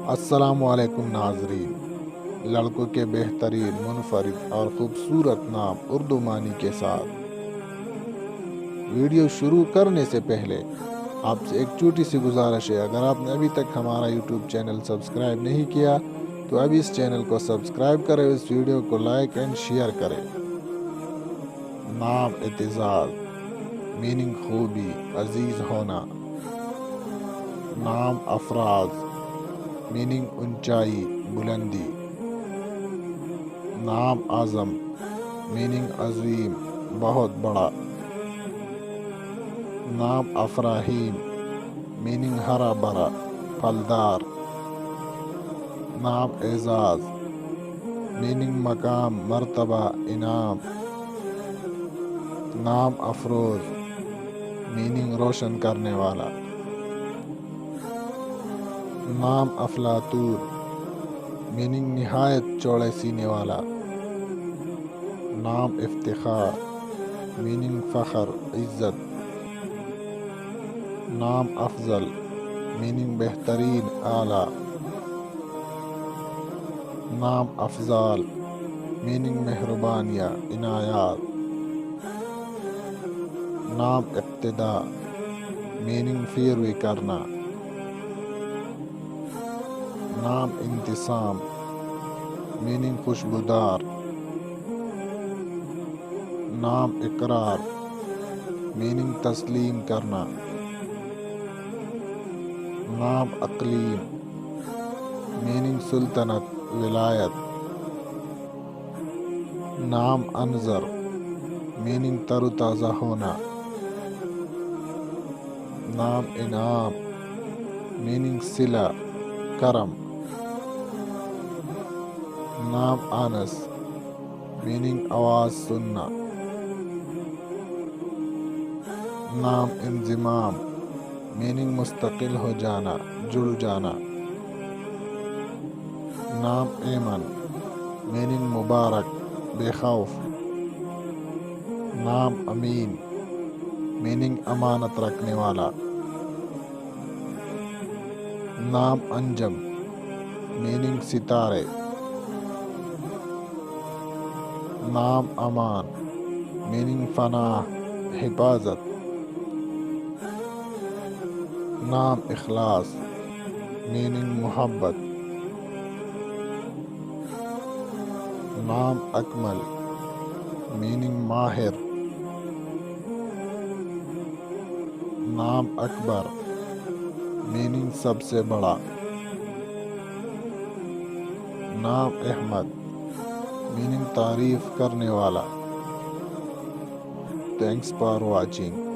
السلام علیکم ناظرین، لڑکوں کے بہترین، منفرد اور خوبصورت نام اردو معنی کے ساتھ ویڈیو شروع کرنے سے پہلے آپ سے ایک چھوٹی سی گزارش ہے۔ اگر آپ نے ابھی تک ہمارا یوٹیوب چینل سبسکرائب نہیں کیا تو ابھی اس چینل کو سبسکرائب کریں، اس ویڈیو کو لائک اینڈ شیئر کریں۔ نام اعتزاز، میننگ خوبی، عزیز ہونا۔ نام افراز، میننگ اونچائی، بلندی۔ نام اعظم، میننگ عظیم، بہت بڑا۔ نام افراحیم، میننگ ہرا بھرا، پھلدار۔ نام اعزاز، میننگ مقام، مرتبہ، انعام۔ نام افروز، میننگ روشن کرنے والا۔ نام افلاطون، میننگ نہایت چوڑے سینے والا۔ نام افتخار، میننگ فخر، عزت۔ نام افضل، میننگ بہترین، اعلیٰ۔ نام افضال، میننگ مہربانیاں، عنایات۔ نام اقتدا، میننگ پیروی کرنا۔ نام انتسام، میننگ خوشبودار۔ نام اقرار، میننگ تسلیم کرنا۔ نام اقلیم، میننگ سلطنت، ولایت۔ نام انظر، میننگ تر و تازہ ہونا۔ نام انعام، میننگ صلہ، کرم۔ نام آنس، میننگ آواز سننا۔ نام انضمام، میننگ مستقل ہو جانا، جڑ جانا۔ نام ایمن، میننگ مبارک، بے خوف۔ نام امین، میننگ امانت رکھنے والا۔ نام انجم، میننگ ستارے۔ نام امان، میننگ پناہ، حفاظت۔ نام اخلاص، میننگ محبت۔ نام اکمل، میننگ ماہر۔ نام اکبر، میننگ سب سے بڑا۔ نام احمد، میننگ تعریف کرنے والا۔ Thanks for watching.